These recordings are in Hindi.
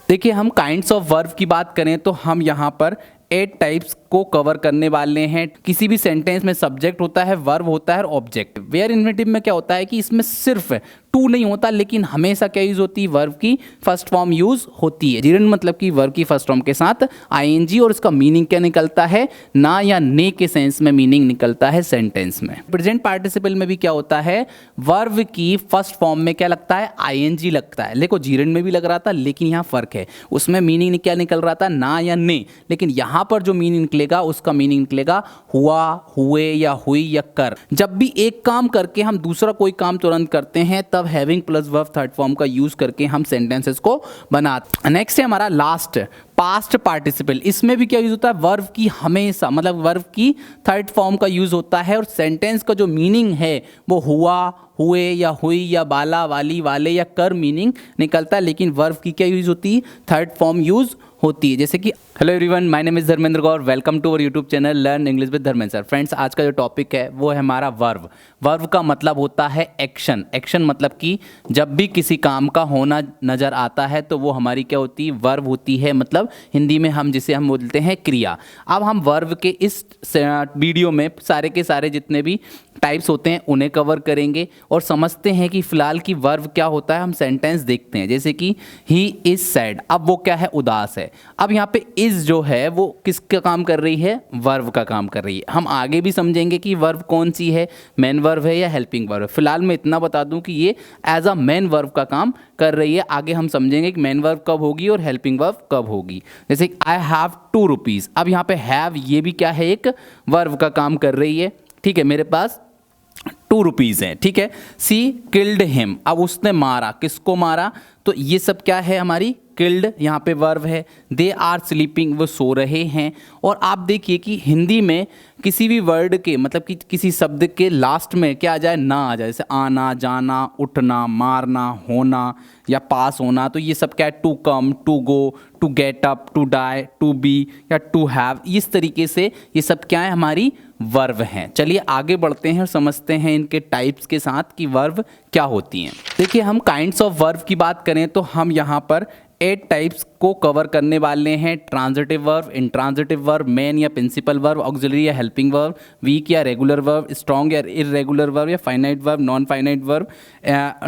देखिए, हम काइंड्स ऑफ वर्ब की बात करें तो हम यहाँ पर 8 टाइप्स को कवर करने वाले हैं। किसी भी सेंटेंस में सब्जेक्ट होता है, वर्ब होता है और ऑब्जेक्ट। वेयर इन्फिनिटिव में क्या होता है कि इसमें सिर्फ टू नहीं होता, लेकिन हमेशा क्या यूज होती है, वर्ब की फर्स्ट फॉर्म यूज होती है। जीरन मतलब कि वर्ब की फर्स्ट फॉर्म के साथ आईएनजी, और इसका मीनिंग क्या निकलता है, ना या ने के सेंस में मीनिंग निकलता है सेंटेंस में। प्रेजेंट पार्टिसिपल में भी क्या होता है, वर्ब की फर्स्ट फॉर्म में क्या लगता है, आईएनजी लगता है। देखो जीरन में भी लग रहा था, लेकिन यहाँ फर्क है, उसमें मीनिंग क्या निकल रहा था, ना या ने, लेकिन यहाँ पर जो मीनिंग निकलेगा उसका मीनिंग निकलेगा हुआ, हुए या हुई या कर। जब भी एक काम करके हम दूसरा कोई काम तुरंत करते हैं, तब having plus verb third form का यूज करके हम सेंटेंसेस को बनाते हैं। नेक्स्ट है हमारा लास्ट पास्ट पार्टिसिपल। इसमें भी क्या यूज होता है, वर्ब की हमेशा मतलब वर्ब की थर्ड फॉर्म का यूज होता है, और सेंटेंस का जो मीनिंग है वो हुआ, हुए या हुई या बाला, वाली, वाले या कर मीनिंग निकलता है, लेकिन वर्ब की क्या यूज होती है, थर्ड फॉर्म यूज होती है। जैसे कि hello everyone, my name is Dharmendra Gaur, welcome to our YouTube channel learn English with Dharmendra sir. Friends, आज का जो टॉपिक है वो है हमारा वर्ब। वर्ब का मतलब होता है एक्शन। एक्शन मतलब कि जब भी किसी काम का होना नजर आता है तो वो हमारी क्या होती है, वर्ब होती है। मतलब हिंदी में हम जिसे हम बोलते हैं क्रिया। अब हम वर्ब के इस वीडियो में सारे के सारे जितने भी टाइप्स होते हैं उन्हें कवर करेंगे और समझते हैं कि फिलहाल की वर्ब क्या होता है। हम सेंटेंस देखते हैं, जैसे कि ही इज सैड। अब वो क्या है, उदास है। अब यहाँ पे इज जो है वो किसका काम कर रही है, वर्ब का काम कर रही है। हम आगे भी समझेंगे कि वर्ब कौन सी है, मेन वर्ब है या हेल्पिंग वर्ब है। फिलहाल मैं इतना बता दूं कि ये एज अ मेन वर्ब का काम कर रही है। आगे हम समझेंगे कि मेन वर्ब कब होगी और हेल्पिंग वर्ब कब होगी। जैसे आई हैव 2 रुपीज़। अब यहाँ पे हैव ये भी क्या है, एक वर्ब का काम कर रही है। ठीक है, मेरे पास 2 रुपीज़ हैं। ठीक है, सी किल्ड हिम। अब उसने मारा, किसको मारा, तो ये सब क्या है, हमारी किल्ड यहाँ पे वर्ब है। दे आर स्लीपिंग, वो सो रहे हैं। और आप देखिए कि हिंदी में किसी भी वर्ड के मतलब कि किसी शब्द के लास्ट में क्या आ जाए, ना आ जाए। जैसे आना, जाना, उठना, मारना, होना या पास होना, तो ये सब क्या है, to come, to go, to get up, to die, to be या टू हैव। इस तरीके से ये सब क्या है, हमारी वर्ब हैं। चलिए आगे बढ़ते हैं और समझते हैं इनके टाइप्स के साथ कि वर्ब क्या होती हैं। देखिए, हम काइंड्स ऑफ वर्ब की बात करें तो हम यहाँ पर 8 टाइप्स को कवर करने वाले हैं। Transitive verb, intransitive verb, main या प्रिंसिपल वर्ब, ऑक्सिलरी या हेल्पिंग वर्ब, वीक या रेगुलर वर्ब, स्ट्रॉन्ग या इररेगुलर वर्ब या finite verb, non finite verb.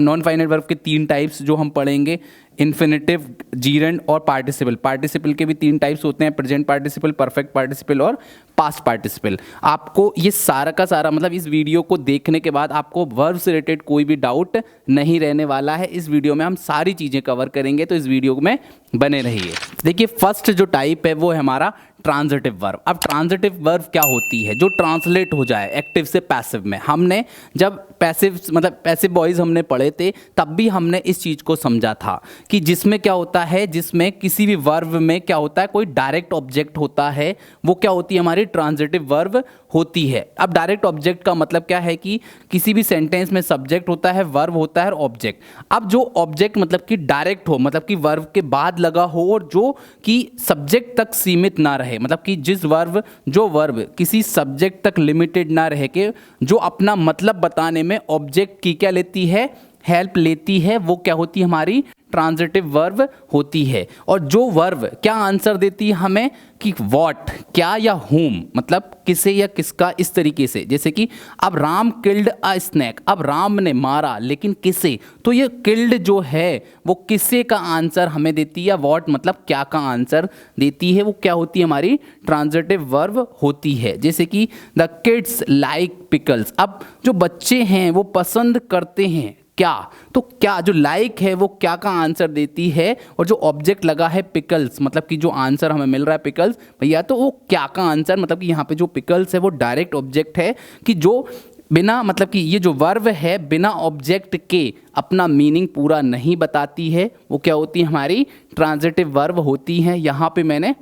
Non finite verb के 3 टाइप्स जो हम पढ़ेंगे, इन्फिनिटिव, जीरेंड और पार्टिसिपल। पार्टिसिपल के भी 3 टाइप्स होते हैं, प्रेजेंट पार्टिसिपल, परफेक्ट पार्टिसिपल और पास्ट पार्टिसिपल। आपको ये सारा का सारा मतलब इस वीडियो को देखने के बाद आपको वर्ब से रिलेटेड कोई भी डाउट नहीं रहने वाला है। इस वीडियो में हम सारी चीज़ें कवर करेंगे, तो इस वीडियो में बने रहिए। देखिए, फर्स्ट जो टाइप है वो है हमारा ट्रांजिटिव वर्ब। अब ट्रांजिटिव वर्ब क्या होती है, जो ट्रांसलेट हो जाए एक्टिव से पैसिव में। हमने जब पैसिव मतलब पैसिव वॉइस हमने पढ़े थे, तब भी हमने इस चीज़ को समझा था कि जिसमें क्या होता है, जिसमें किसी भी वर्ब में क्या होता है, कोई डायरेक्ट ऑब्जेक्ट होता है, वो क्या होती है, हमारी ट्रांजिटिव वर्ब होती है। अब डायरेक्ट ऑब्जेक्ट का मतलब क्या है कि किसी भी सेंटेंस में सब्जेक्ट होता है, वर्ब होता है और ऑब्जेक्ट। अब जो ऑब्जेक्ट मतलब कि डायरेक्ट हो, मतलब कि वर्ब के बाद लगा हो और जो कि सब्जेक्ट तक सीमित ना रहे, मतलब कि जो वर्ब किसी सब्जेक्ट तक लिमिटेड ना रहे, के जो अपना मतलब बताने में ऑब्जेक्ट की क्या लेती है, हेल्प लेती है, वो क्या होती है, हमारी ट्रांजिटिव वर्ब होती है। और जो वर्ब क्या आंसर देती है हमें कि व्हाट, क्या या हुम, मतलब किसे या किसका, इस तरीके से। जैसे कि अब राम किल्ड अ स्नेक। अब राम ने मारा, लेकिन किसे, तो ये किल्ड जो है वो किसे का आंसर हमें देती है, व्हाट मतलब क्या का आंसर देती है, वो क्या होती है, हमारी ट्रांजिटिव वर्ब होती है। जैसे कि द किड्स लाइक पिकल्स। अब जो बच्चे हैं वो पसंद करते हैं क्या, तो क्या जो लाइक है वो क्या का आंसर देती है, और जो ऑब्जेक्ट लगा है पिकल्स, मतलब कि जो आंसर हमें मिल रहा है पिकल्स भैया, तो वो क्या का आंसर, मतलब कि यहाँ पे जो पिकल्स है वो डायरेक्ट ऑब्जेक्ट है कि जो बिना मतलब कि ये जो वर्ब है बिना ऑब्जेक्ट के अपना मीनिंग पूरा नहीं बताती है, वो क्या होती है, हमारी ट्रांजिटिव वर्ब होती है। यहाँ पे मैंने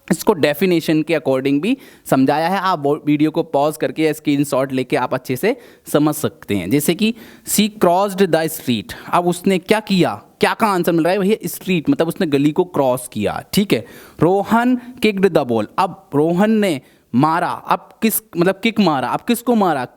इसको डेफिनेशन के अकॉर्डिंग भी समझाया है। आप वीडियो को पॉज करके या स्क्रीनशॉट लेके आप अच्छे से समझ सकते हैं। जैसे कि सी क्रॉस्ड द स्ट्रीट। अब उसने क्या किया, क्या का आंसर मिल रहा है भैया, स्ट्रीट मतलब उसने गली को क्रॉस किया। ठीक है, रोहन किक्ड द बॉल। अब रोहन ने मारा, अब किस मतलब किक मारा, अब किसको मारा,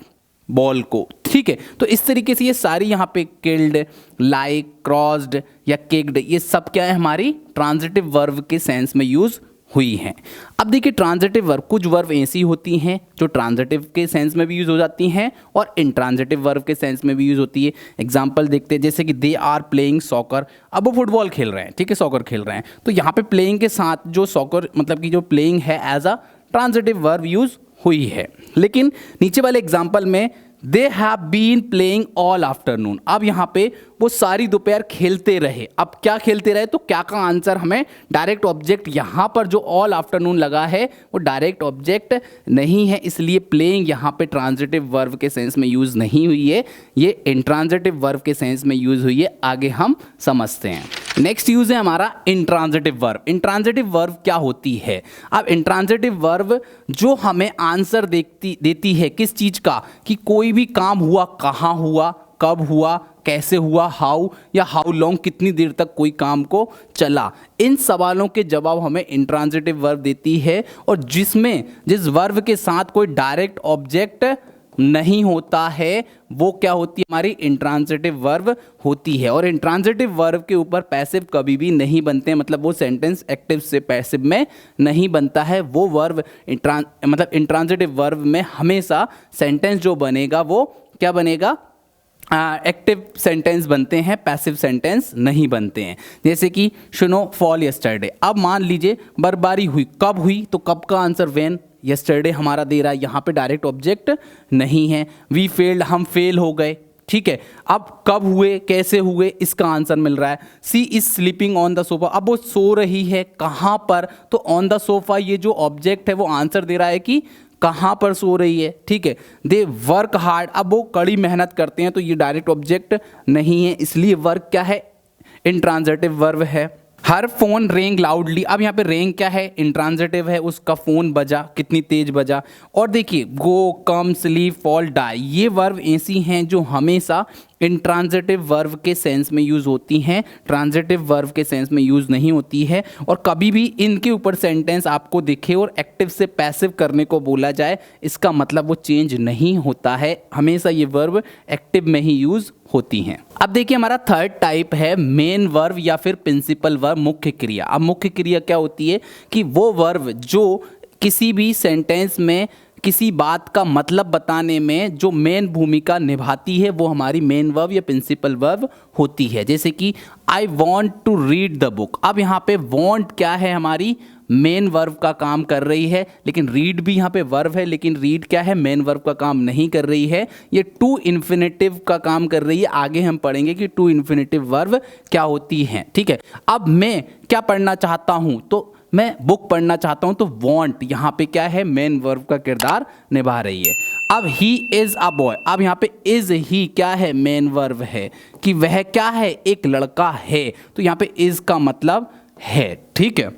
बॉल को, ठीक है। तो इस तरीके से ये सारी यहाँ पे किल्ड, लाइक, क्रॉस्ड या किक्ड, ये सब क्या है हमारी ट्रांजिटिव वर्ब के सेंस में यूज हुई हैं। अब देखिए ट्रांजिटिव वर्ब, कुछ वर्ब ऐसी होती हैं जो ट्रांजिटिव के सेंस में भी यूज हो जाती हैं और इंट्रांजिटिव वर्ब के सेंस में भी यूज होती है। एग्जांपल देखते हैं, जैसे कि दे आर प्लेइंग सॉकर, अब वो फुटबॉल खेल रहे हैं, ठीक है, सॉकर खेल रहे हैं, तो यहाँ पे प्लेइंग के साथ जो सॉकर मतलब कि जो प्लेइंग है as a transitive verb use हुई है। लेकिन नीचे वाले एग्जाम्पल में they have been playing all afternoon, अब यहाँ पे वो सारी दोपहर खेलते रहे। अब क्या खेलते रहे, तो क्या का आंसर हमें डायरेक्ट ऑब्जेक्ट, यहाँ पर जो ऑल आफ्टरनून लगा है वो डायरेक्ट ऑब्जेक्ट नहीं है, इसलिए प्लेइंग यहाँ पे ट्रांजिटिव वर्ब के सेंस में यूज नहीं हुई है, ये इंट्रांजिटिव वर्ब के सेंस में यूज हुई है। आगे हम समझते हैं। नेक्स्ट यूज है हमारा इंट्रांजिटिव वर्ब। इंट्रांजिटिव वर्ब क्या होती है? अब इंट्रांजिटिव वर्ब जो हमें आंसर देती है किस चीज का, कि कोई भी काम हुआ, कहाँ हुआ, कब हुआ, कैसे हुआ, हाउ या हाउ लॉन्ग, कितनी देर तक कोई काम को चला, इन सवालों के जवाब हमें इंट्रांजिटिव वर्ब देती है। और जिस वर्ब के साथ कोई डायरेक्ट ऑब्जेक्ट नहीं होता है वो क्या होती है, हमारी इंट्रांजिटिव वर्ब होती है। और इंट्रांजिटिव वर्ब के ऊपर पैसिव कभी भी नहीं बनते हैं, मतलब वो सेंटेंस एक्टिव से पैसिव में नहीं बनता है। वो वर्ब मतलब इंट्रांजिटिव वर्ब में हमेशा सेंटेंस जो बनेगा वो क्या बनेगा, एक्टिव सेंटेंस बनते हैं, पैसिव सेंटेंस नहीं बनते हैं। जैसे कि स्नो फॉल यस्टरडे, अब मान लीजिए बर्फबारी हुई, कब हुई, तो कब का आंसर व्हेन, यस्टरडे हमारा दे रहा है, यहाँ पे डायरेक्ट ऑब्जेक्ट नहीं है। वी फेल्ड, हम फेल हो गए, ठीक है। अब कब हुए, कैसे हुए, इसका आंसर मिल रहा है। She is sleeping on the sofa, अब वो सो रही है, कहाँ पर, तो ऑन द सोफा ये जो ऑब्जेक्ट है वो आंसर दे रहा है कि कहाँ पर सो रही है, ठीक है। दे वर्क हार्ड, अब वो कड़ी मेहनत करते हैं, तो ये डायरेक्ट ऑब्जेक्ट नहीं है, इसलिए वर्क क्या है, इंट्रांजिटिव वर्ब है। हर फोन रेंग लाउडली, अब यहाँ पे रेंग क्या है, इंट्रांजिटिव है, उसका फोन बजा, कितनी तेज बजा। और देखिए गो, कम, स्लीप, फॉल, डाई, ये वर्ब ऐसी हैं जो हमेशा इंट्रांजिटिव वर्ब के सेंस में यूज होती हैं, ट्रांजिटिव वर्ब के सेंस में यूज नहीं होती है। और कभी भी इनके ऊपर सेंटेंस आपको दिखे और एक्टिव से पैसिव करने को बोला जाए, इसका मतलब वो चेंज नहीं होता है, हमेशा ये वर्ब एक्टिव में ही यूज होती हैं। अब देखिए हमारा थर्ड टाइप है मेन वर्ब या फिर प्रिंसिपल वर्ब, मुख्य क्रिया। अब मुख्य क्रिया क्या होती है, कि वो वर्ब जो किसी भी सेंटेंस में किसी बात का मतलब बताने में जो मेन भूमिका निभाती है वो हमारी मेन वर्ब या प्रिंसिपल वर्ब होती है। जैसे कि I want to read the book, अब यहाँ पे वॉन्ट क्या है, हमारी मेन वर्ब का काम कर रही है, लेकिन रीड भी यहाँ पे वर्ब है, लेकिन रीड क्या है, मेन वर्ब का काम नहीं कर रही है, ये टू इन्फिनेटिव का काम कर रही है। आगे हम पढ़ेंगे कि टू इन्फिनेटिव वर्ब क्या होती हैं, ठीक है। अब मैं क्या पढ़ना चाहता हूँ, तो मैं बुक पढ़ना चाहता हूँ, तो वॉन्ट यहाँ पे क्या है, मेन वर्ब का किरदार निभा रही है। अब ही इज अ बॉय, अब यहाँ पे इज ही क्या है, मेन वर्ब है, कि वह क्या है, एक लड़का है, तो यहाँ पे इज का मतलब है, ठीक है।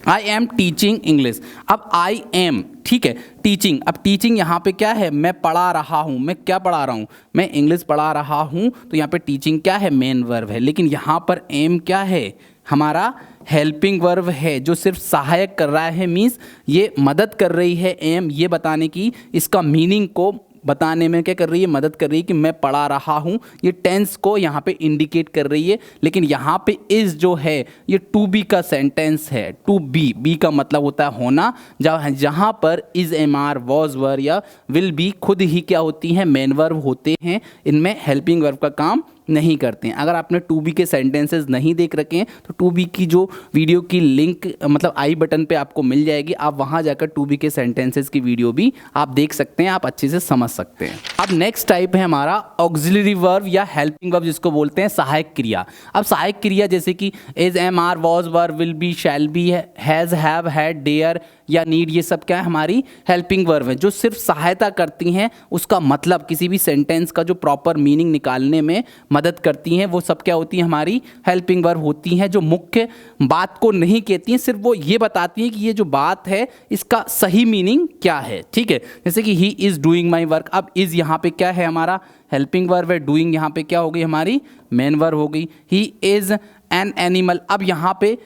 आई एम टीचिंग इंग्लिश, अब आई एम, ठीक है, टीचिंग, अब टीचिंग यहाँ पे क्या है, मैं पढ़ा रहा हूँ, मैं क्या पढ़ा रहा हूँ, मैं इंग्लिश पढ़ा रहा हूँ, तो यहाँ पे टीचिंग क्या है, मेन वर्ब है। लेकिन यहाँ पर एम क्या है, हमारा हेल्पिंग वर्ब है, जो सिर्फ सहायक कर रहा है, मीन्स ये मदद कर रही है एम ये बताने की, इसका मीनिंग को बताने में क्या कर रही है, मदद कर रही है कि मैं पढ़ा रहा हूँ, ये टेंस को यहाँ पे इंडिकेट कर रही है। लेकिन यहाँ पे इज जो है ये टू बी का सेंटेंस है, टू बी, बी का मतलब होता है होना, जहाँ पर is, am are, was were या विल बी खुद ही क्या होती हैं, मेन वर्ब होते हैं, इनमें हेल्पिंग वर्ब का काम नहीं करते हैं। अगर आपने टू बी के सेंटेंसेस नहीं देख रखे हैं तो टू बी की जो वीडियो की लिंक मतलब आई बटन पे आपको मिल जाएगी, आप वहाँ जाकर टू बी के सेंटेंसेस की वीडियो भी आप देख सकते हैं, आप अच्छे से समझ सकते हैं। अब नेक्स्ट टाइप है हमारा ऑक्सिलरी वर्ब या हेल्पिंग वर्ब, जिसको बोलते हैं सहायक क्रिया। अब सहायक क्रिया जैसे कि is, am are, was were, will be, shall be, has, have, had, dare या नीड, ये सब क्या है, हमारी हेल्पिंग वर्ब है, जो सिर्फ सहायता करती हैं, उसका मतलब किसी भी सेंटेंस का जो प्रॉपर मीनिंग निकालने में मदद करती हैं, वो सब क्या होती हैं, हमारी हेल्पिंग वर्ब होती हैं, जो मुख्य बात को नहीं कहती हैं, सिर्फ वो ये बताती हैं कि ये जो बात है इसका सही मीनिंग क्या है, ठीक है। जैसे कि he is doing my work, अब इज़ यहाँ पे क्या है, हमारा हेल्पिंग वर्ब है, डूइंग यहाँ पे क्या हो गई, हमारी मेन वर्ब हो गई। ही इज़ एन एनिमल, अब यहाँ पे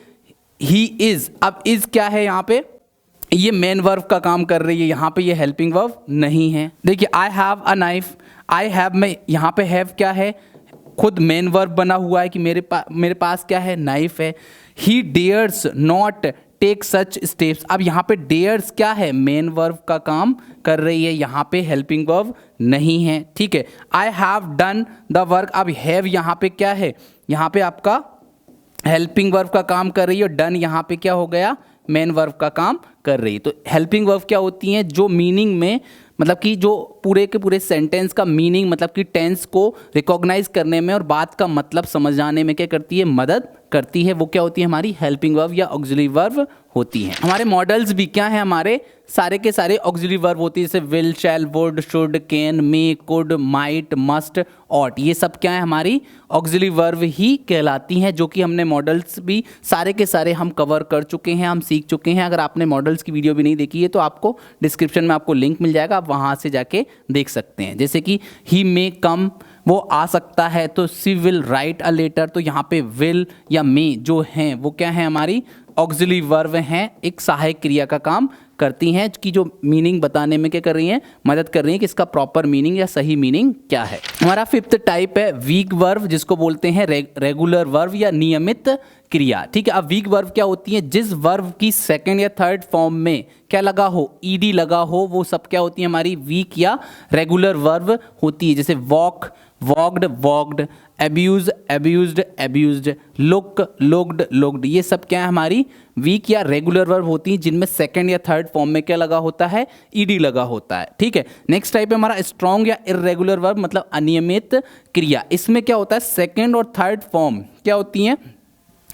ही इज़, अब इज़ क्या है, यहाँ पे ये मेन वर्ब का काम कर रही है, यहाँ पे ये हेल्पिंग वर्ब नहीं है। देखिए I have a knife, I have में यहाँ पे हैव क्या है, खुद मेन वर्ब बना हुआ है कि मेरे पास क्या है, नाइफ है। He dares not take such steps, अब यहाँ पे डेयर्स क्या है, मेन वर्ब का काम कर रही है, यहाँ पे हेल्पिंग वर्ब नहीं है। ठीक है, I have done the work, अब हैव यहाँ पे क्या है, यहाँ पे आपका हेल्पिंग वर्ब का काम कर रही है, और डन यहाँ पे क्या हो गया, मेन वर्ब का काम कर रही है। तो हेल्पिंग वर्ब क्या होती हैं, जो मीनिंग में मतलब कि जो पूरे के पूरे सेंटेंस का मीनिंग मतलब कि टेंस को रिकॉग्नाइज करने में और बात का मतलब समझाने में क्या करती है, मदद करती है। वो क्या होती है, हमारी हेल्पिंग वर्ब या ऑक्सिलरी वर्ब होती हैं। हमारे मॉडल्स भी क्या हैं, हमारे सारे के सारे ऑक्सिलरी वर्ब होती है, जैसे will, shall, would, should, can, may, could, might, must, ought, ये सब क्या है, हमारी ऑक्सिलरी वर्ब ही कहलाती हैं, जो कि हमने मॉडल्स भी सारे के सारे हम कवर कर चुके हैं, हम सीख चुके हैं। अगर आपने मॉडल्स की वीडियो भी नहीं देखी है तो आपको डिस्क्रिप्शन में आपको लिंक मिल जाएगा, आप वहाँ से जाके देख सकते हैं। जैसे कि ही मे कम, वो आ सकता है, तो सी विल राइट अ लेटर, तो यहाँ पे विल या मे जो हैं वो क्या है, हमारी ऑक्सिलरी वर्ब हैं, एक सहायक क्रिया का काम करती हैं, कि जो मीनिंग बताने में क्या कर रही हैं, मदद कर रही हैं कि इसका प्रॉपर मीनिंग या सही मीनिंग क्या है। हमारा फिफ्थ टाइप है वीक वर्ब, जिसको बोलते हैं रेगुलर वर्ब या नियमित क्रिया। ठीक है, अब वीक वर्ब क्या होती है, जिस वर्ब की सेकंड या थर्ड फॉर्म में क्या लगा हो, ईडी लगा हो, वो सब क्या होती है, हमारी वीक या रेगुलर वर्ब होती है। जैसे walk, walked, walked, abuse, abused, abused, look, looked, looked, ये सब क्या है, हमारी वीक या रेगुलर वर्ब होती है, जिनमें सेकंड या थर्ड फॉर्म में क्या लगा होता है, ईडी लगा होता है। ठीक है, नेक्स्ट टाइप है हमारा स्ट्रॉन्ग या इर्रेगुलर वर्ब, मतलब अनियमित क्रिया। इसमें क्या होता है, सेकंड और थर्ड फॉर्म क्या होती हैं,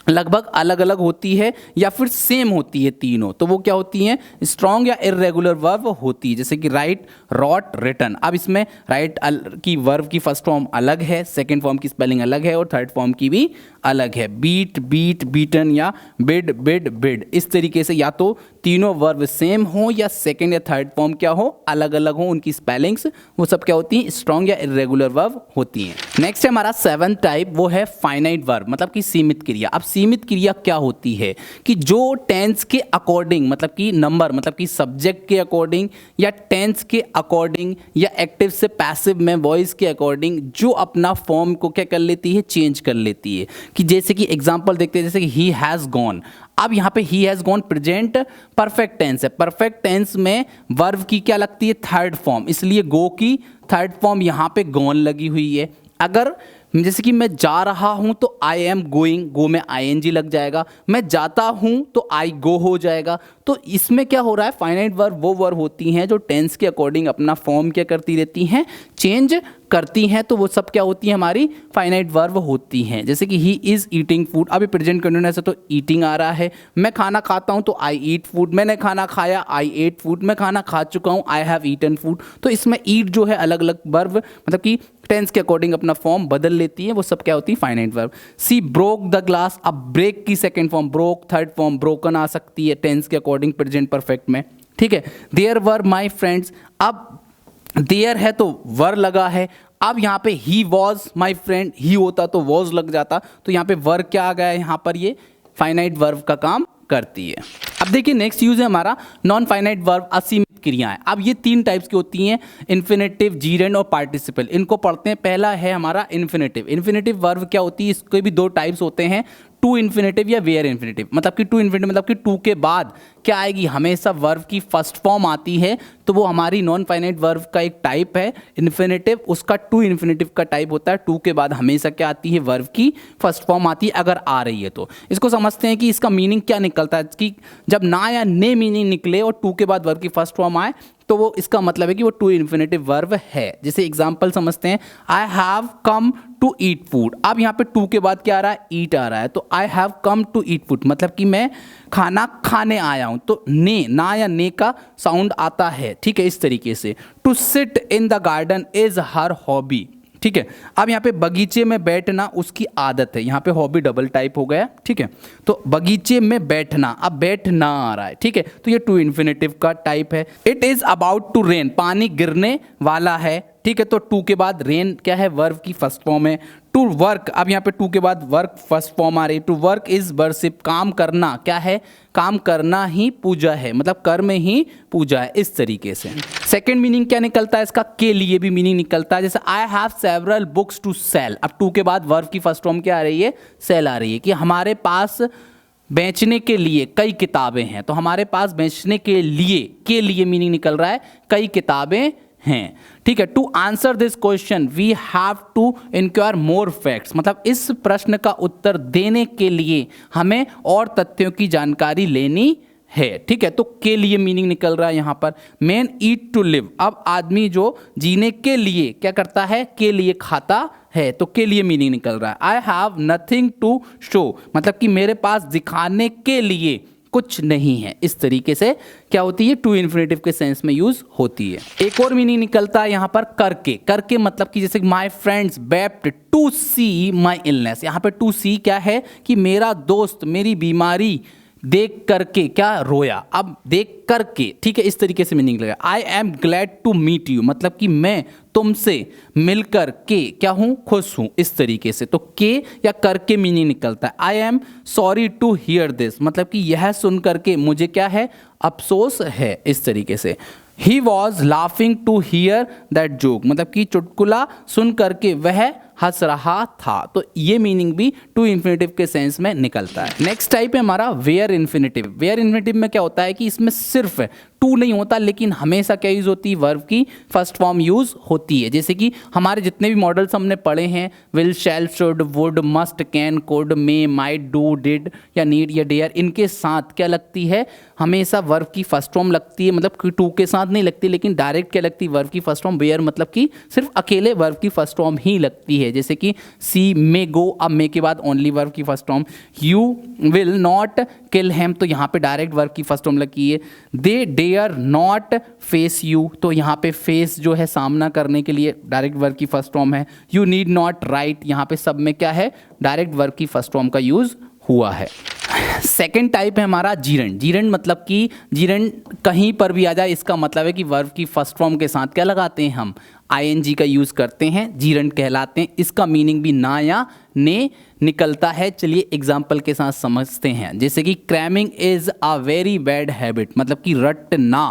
लगभग अलग अलग होती है या फिर सेम होती है तीनों, तो वो क्या होती हैं, स्ट्रॉन्ग या इर्रेगुलर वर्ब होती है। जैसे कि राइट, रॉट, रिटन। अब इसमें राइट की वर्ब की फर्स्ट फॉर्म अलग है, सेकंड फॉर्म की स्पेलिंग अलग है और थर्ड फॉर्म की भी अलग है। बीट, बीट, बीटन या बिड, बिड, बिड, इस तरीके से या तो तीनों वर्ब सेम हो या सेकंड या थर्ड फॉर्म क्या हो, अलग अलग हो, उनकी स्पेलिंग्स वो सब क्या होती हैं, स्ट्रॉन्ग या इर्रेगुलर वर्ब होती हैं। नेक्स्ट है हमारा सेवंथ टाइप, वो है फाइनाइट वर्ब, मतलब कि सीमित क्रिया। अब सीमित क्रिया क्या होती है कि जो टेंस के अकॉर्डिंग, मतलब कि नंबर, मतलब कि सब्जेक्ट के अकॉर्डिंग या टेंस के अकॉर्डिंग या एक्टिव से पैसिव में वॉइस के अकॉर्डिंग जो अपना फॉर्म को क्या कर लेती है, चेंज कर लेती है। कि जैसे कि एग्जांपल देखते हैं, जैसे कि ही हैज़ गॉन। अब यहाँ पे he has gone present perfect tense है, परफेक्ट टेंस में वर्ब की क्या लगती है, थर्ड फॉर्म, इसलिए गो की थर्ड फॉर्म यहाँ पे गॉन लगी हुई है। अगर जैसे कि मैं जा रहा हूं तो आई एम गोइंग, गो में आईएनजी लग जाएगा। मैं जाता हूं तो आई गो हो जाएगा। तो इसमें क्या हो रहा है, फाइनाइट वर्ब वो वर्ब होती हैं जो टेंस के अकॉर्डिंग अपना फॉर्म क्या करती रहती हैं, चेंज करती हैं, तो वो सब क्या होती है, हमारी फाइनाइट वर्ब होती हैं। जैसे कि ही इज ईटिंग फूड, अभी प्रेजेंट कंटिन्यूअस है तो ईटिंग आ रहा है। मैं खाना खाता हूं तो आई ईट फूड, मैंने खाना खाया आई एट फूड, मैं खाना खा चुका हूं आई हैव ईटन फूड। तो इसमें ईट जो है अलग अलग वर्ब मतलब कि टेंस के अकॉर्डिंग अपना फॉर्म बदल लेती है, वो सब क्या होती है, finite verb. She broke the glass, अब ब्रेक की second form broke, third form broken आ सकती है टेंस के अकॉर्डिंग प्रेजेंट परफेक्ट में। ठीक है, देयर वर माई फ्रेंड्स, अब देयर है तो वर लगा है। अब यहाँ पे ही वॉज माई फ्रेंड, ही होता तो वॉज लग जाता, तो यहाँ पे वर क्या आ गया, यहाँ पर ये फाइनाइट वर्ब का काम करती है। अब देखिए नेक्स्ट यूज है हमारा नॉन फाइनाइट वर्ब, असीमित क्रियाएं। अब ये तीन टाइप्स की होती हैं, इन्फिनेटिव, जीरेंड और पार्टिसिपल। इनको पढ़ते हैं। पहला है हमारा इन्फिनेटिव। इन्फिनेटिव वर्ब क्या होती है, इसके भी दो टाइप्स होते हैं, टू इन्फिनेटिव या वेयर इन्फिनेटिव। मतलब कि टू इन्फिनेटिव मतलब कि टू के बाद क्या आएगी, हमेशा वर्ब की फर्स्ट फॉर्म आती है, तो वो हमारी नॉन फाइनाइट वर्ब का एक टाइप है इन्फिनेटिव। उसका टू इन्फिनेटिव का टाइप होता है, टू के बाद हमेशा क्या आती है, वर्ब की फर्स्ट फॉर्म आती है अगर आ रही है तो। इसको समझते हैं कि इसका मीनिंग क्या निकलता है, कि जब ना या ने मीनिंग निकले और टू के बाद वर्ब की फर्स्ट फॉर्म आए तो वो इसका मतलब है कि वो टू इन्फिनेटिव वर्ब है। जैसे एग्जांपल समझते हैं, I have come to eat food. अब यहाँ पे टू के बाद क्या आ रहा है, ईट आ रहा है, तो I have come to eat food मतलब कि मैं खाना खाने आया हूँ, तो ने, ना या ने का साउंड आता है। ठीक है, इस तरीके से। To sit in the garden is her hobby. ठीक है, अब यहाँ पे बगीचे में बैठना उसकी आदत है, यहाँ पे हॉबी डबल टाइप हो गया। ठीक है, तो बगीचे में बैठना, अब बैठना आ रहा है। ठीक है, तो ये टू इन्फिनेटिव का टाइप है। It is about to rain, पानी गिरने वाला है। ठीक है, तो टू के बाद रेन क्या है, वर्ब की फर्स्ट फॉर्म है। टू वर्क, अब यहाँ पे टू के बाद वर्क फर्स्ट फॉर्म आ रही है। टू वर्क इज वर्शिप, काम करना क्या है, काम करना ही पूजा है, मतलब कर्म ही पूजा है, इस तरीके से। सेकंड मीनिंग क्या निकलता है इसका, के लिए भी मीनिंग निकलता है, जैसे I have several books to sell. अब टू के बाद वर्ब की फर्स्ट फॉर्म क्या आ रही है, सेल आ रही है, कि हमारे पास बेचने के लिए कई किताबें हैं। तो हमारे पास बेचने के लिए मीनिंग निकल रहा है कई किताबें हैं, ठीक है। To answer this question we have to inquire more facts, मतलब इस प्रश्न का उत्तर देने के लिए हमें और तथ्यों की जानकारी लेनी है, ठीक है। तो के लिए मीनिंग निकल रहा है यहाँ पर। मैन ईट टू लिव, अब आदमी जो जीने के लिए क्या करता है, के लिए खाता है, तो के लिए मीनिंग निकल रहा है। I have nothing to show, मतलब कि मेरे पास दिखाने के लिए कुछ नहीं है, इस तरीके से क्या होती है, टू इन्फिनेटिव के सेंस में यूज होती है। एक और मीनिंग निकलता है यहाँ पर करके, करके मतलब कि जैसे my friends wept to see my illness, यहाँ पे टू सी क्या है कि मेरा दोस्त मेरी बीमारी देख करके क्या रोया, अब देख करके, ठीक है, इस तरीके से मीनिंग लगेगा। I am glad to meet you, मतलब कि मैं तुमसे मिलकर के क्या हूं, खुश हूं, इस तरीके से। तो के या करके मीनिंग निकलता है। I am sorry to hear this, मतलब कि यह सुन करके मुझे क्या है, अफसोस है, इस तरीके से। He was laughing to hear that joke, मतलब कि चुटकुला सुन करके वह हंस रहा था। तो ये मीनिंग भी टू इन्फिनेटिव के सेंस में निकलता है। नेक्स्ट टाइप है हमारा वेयर इन्फिनेटिव। वेयर इन्फिनेटिव में क्या होता है कि इसमें सिर्फ टू नहीं होता, लेकिन हमेशा क्या यूज होती है, वर्ब की फर्स्ट फॉर्म यूज होती है। जैसे कि हमारे जितने भी मॉडल्स हमने पढ़े हैं, will, shall, should, would, must, can, could, may, might, do, did या नीड या डेयर, इनके साथ क्या लगती है, हमेशा वर्ब की फर्स्ट फॉर्म लगती है, मतलब टू के साथ नहीं लगती, लेकिन डायरेक्ट क्या लगती है, वर्ब की फर्स्ट फॉर्म। वेयर मतलब कि सिर्फ अकेले वर्ब की फर्स्ट फॉर्म ही लगती है, जैसे कि सी मे गो, अब मे के बाद ओनली वर्ब की first form. You will not kill him, तो यहाँ पे डायरेक्ट वर्ब की फर्स्ट फॉर्म लगी है। दे डेयर नॉट फेस यू, तो यहाँ पे फेस जो है सामना करने के लिए डायरेक्ट वर्ब की फर्स्ट फॉर्म है। यू नीड नॉट राइट, यहाँ पे सब में क्या है, डायरेक्ट वर्ब की फर्स्ट फॉर्म का यूज हुआ है। सेकेंड टाइप है हमारा जीरंड। जीरंड मतलब कि जीरंड कहीं पर भी आ जाए, इसका मतलब है कि वर्ब की फर्स्ट फॉर्म के साथ क्या लगाते हैं, हम आईएनजी का यूज करते हैं, जीरंड कहलाते हैं। इसका मीनिंग भी ना या ने निकलता है। चलिए एग्जाम्पल के साथ समझते हैं, जैसे कि cramming is a very bad habit, मतलब कि रटना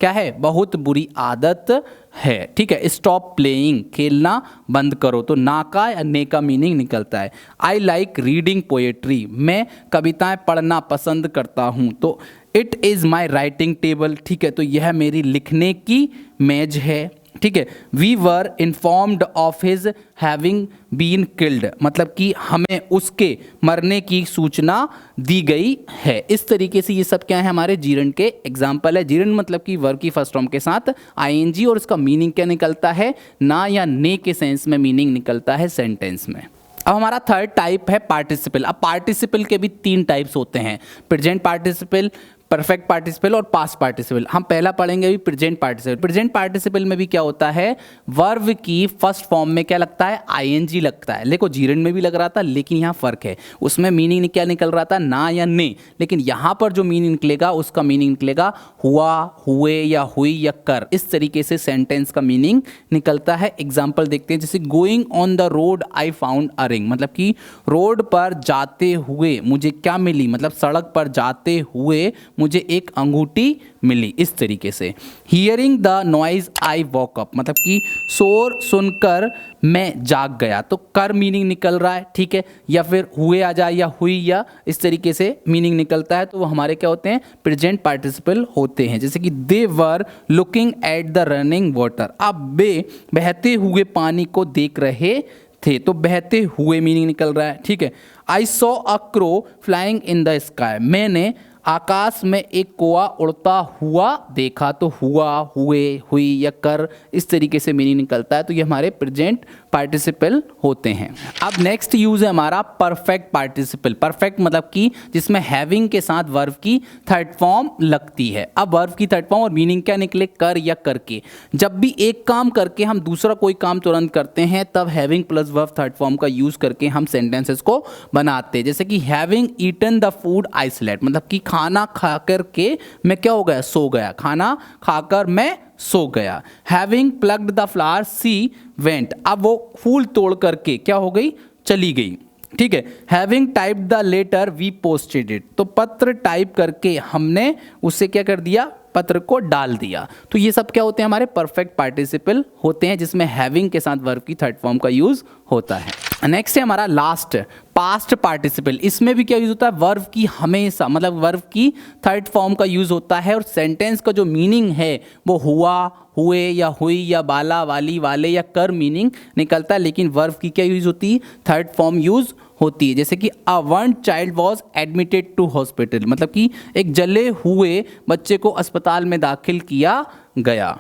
क्या है, बहुत बुरी आदत है, ठीक है। स्टॉप प्लेइंग, खेलना बंद करो, तो ना का या ने का मीनिंग निकलता है। आई लाइक रीडिंग पोएट्री, मैं कविताएं पढ़ना पसंद करता हूँ, तो it is my writing table, ठीक है, तो यह मेरी लिखने की मेज है, ठीक है। We were informed of his having been killed, मतलब कि हमें उसके मरने की सूचना दी गई है। इस तरीके से ये सब क्या है, हमारे जीरंड के एग्जाम्पल है। जीरंड मतलब कि वर्ब की फर्स्ट फॉर्म के साथ आईएनजी, और इसका मीनिंग क्या निकलता है, ना या ने के सेंस में मीनिंग निकलता है सेंटेंस में। अब हमारा थर्ड टाइप है पार्टिसिपल। अब पार्टिसिपल के भी तीन टाइप्स होते हैं, प्रेजेंट पार्टिसिपल, परफेक्ट पार्टिसिपल और पास्ट पार्टिसिपल। हम पहला पढ़ेंगे अभी प्रेजेंट पार्टिसिपल। प्रेजेंट पार्टिसिपल में भी क्या होता है, वर्ब की फर्स्ट फॉर्म में क्या लगता है, आईएनजी लगता है। देखो जीरंड में भी लग रहा था, लेकिन यहाँ फर्क है, उसमें मीनिंग क्या निकल रहा था, ना या ने, लेकिन यहाँ पर जो मीनिंग निकलेगा उसका मीनिंग निकलेगा हुआ, हुए या हुई या कर। इस तरीके से सेंटेंस का मीनिंग निकलता है। एग्जाम्पल देखते हैं, जैसे going on the road I found a ring, मतलब कि रोड पर जाते हुए मुझे क्या मिली, मतलब सड़क पर जाते हुए मुझे एक अंगूठी मिली, इस तरीके से। Hearing the noise I walk up, मतलब कि शोर सुनकर मैं जाग गया, तो कर मीनिंग निकल रहा है, ठीक है, या फिर हुए आ जाए या हुई या इस तरीके से मीनिंग निकलता है, तो वो हमारे क्या होते हैं, प्रेजेंट पार्टिसिपल होते हैं। जैसे कि they were looking at the running water, अब वे बहते हुए पानी को देख रहे थे, तो बहते हुए मीनिंग निकल रहा है, ठीक है। I saw a crow flying in the sky, मैंने आकाश में एक कौवा उड़ता हुआ देखा, तो हुआ, हुए, हुई या कर, इस तरीके से मीनिंग निकलता है, तो ये हमारे प्रेजेंट पार्टिसिपल होते हैं। अब नेक्स्ट यूज है हमारा परफेक्ट पार्टिसिपल। परफेक्ट मतलब कि जिसमें हैविंग के साथ वर्ब की थर्ड फॉर्म लगती है। अब वर्ब की थर्ड फॉर्म और मीनिंग क्या निकले, कर या करके। जब भी एक काम करके हम दूसरा कोई काम तुरंत करते हैं, तब having plus verb third form का यूज करके हम सेंटेंसेस को बनाते हैं। जैसे कि having eaten the food I slept, मतलब कि खाना खाकर के मैं क्या हो गया, सो गया, खाना खाकर मैं सो गया। Having plucked the flower she went, अब वो फूल तोड़ करके क्या हो गई, चली गई। ठीक है, having type the letter we posted it, तो पत्र टाइप करके हमने उसे क्या कर दिया, पत्र को डाल दिया। तो ये सब क्या होते हैं, हमारे परफेक्ट पार्टिसिपल होते हैं जिसमें हैविंग के साथ वर्ब की थर्ड फॉर्म का यूज होता है। नेक्स्ट है हमारा लास्ट पास्ट पार्टिसिपल। इसमें भी क्या यूज होता है, वर्ब की हमेशा, मतलब वर्ब की थर्ड फॉर्म का यूज होता है और सेंटेंस का जो मीनिंग है वो हुआ, हुए या हुई या बाला, वाली, वाले या कर मीनिंग निकलता है, लेकिन वर्ब की क्या यूज होती है, थर्ड फॉर्म यूज होती है। जैसे कि a one child was admitted to hospital, मतलब कि एक जले हुए बच्चे को अस्पताल में दाखिल किया गया।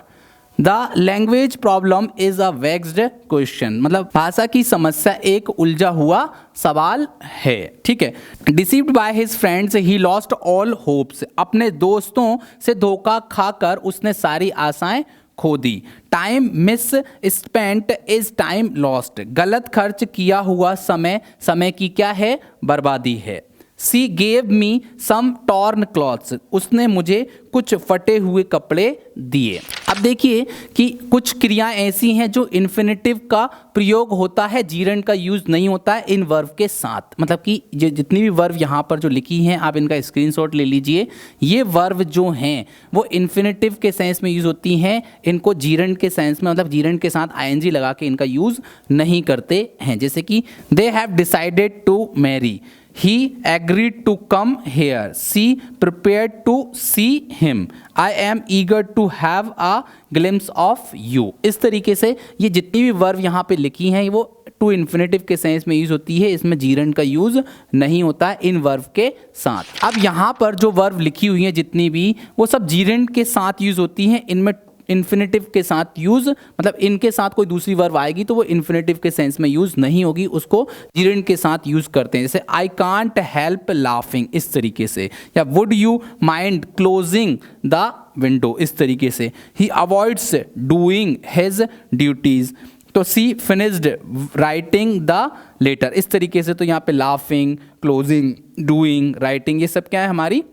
The language problem is a vexed question, मतलब भाषा की समस्या एक उलझा हुआ सवाल है। ठीक है, deceived by his friends he lost all hopes, अपने दोस्तों से धोखा खाकर उसने सारी आशाएं खो दी। Time misspent is time lost, गलत खर्च किया हुआ समय समय की क्या है, बर्बादी है। She gave me some torn clothes, उसने मुझे कुछ फटे हुए कपड़े दिए। अब देखिए कि कुछ क्रियाएं ऐसी हैं जो इन्फिनेटिव का प्रयोग होता है, जीरंड का यूज नहीं होता है इन वर्ब के साथ। मतलब कि जितनी भी वर्ब यहाँ पर जो लिखी हैं आप इनका स्क्रीनशॉट ले लीजिए। ये वर्ब जो हैं वो इन्फिनेटिव के सेंस में यूज होती हैं, इनको जीरंड के सेंस में, मतलब जीरंड के साथ आईएनजी लगा के इनका यूज नहीं करते हैं। जैसे कि they have decided to marry, he agreed to come here, she prepared to see him, I am eager to have a glimpse of you। इस तरीके से ये जितनी भी वर्ब यहाँ पे लिखी हैं वो टू इन्फिनेटिव के सेंस में यूज होती है, इसमें जीरंड का यूज नहीं होता है इन वर्ब के साथ। अब यहाँ पर जो वर्ब लिखी हुई हैं जितनी भी, वो सब जीरंड के साथ यूज होती हैं, इनमें इन्फिनेटिव के साथ यूज, मतलब इनके साथ कोई दूसरी वर्ब आएगी तो वो इन्फिनेटिव के सेंस में यूज नहीं होगी, उसको जीरंड के साथ यूज करते हैं। जैसे आई कांट हेल्प लाफिंग, इस तरीके से, या would you mind closing the window, इस तरीके से। ही अवॉइड्स डूइंग हिज ड्यूटीज, तो सी फिनिश्ड राइटिंग द लेटर, इस तरीके से। तो यहाँ पे लाफिंग, क्लोजिंग, डूइंग, राइटिंग, ये सब क्या है, हमारी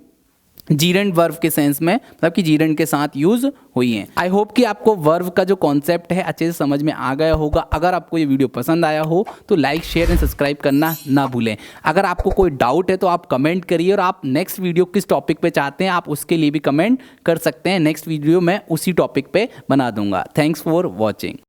जीरंड वर्ब के सेंस में, मतलब कि जीरंड के साथ यूज हुई है। आई होप कि आपको वर्ब का जो कॉन्सेप्ट है अच्छे से समझ में आ गया होगा। अगर आपको ये वीडियो पसंद आया हो तो लाइक, शेयर एंड सब्सक्राइब करना ना भूलें। अगर आपको कोई डाउट है तो आप कमेंट करिए, और आप नेक्स्ट वीडियो किस टॉपिक पे चाहते हैं आप उसके लिए भी कमेंट कर सकते हैं। नेक्स्ट वीडियो मैं उसी टॉपिक पे बना दूंगा। Thanks for watching.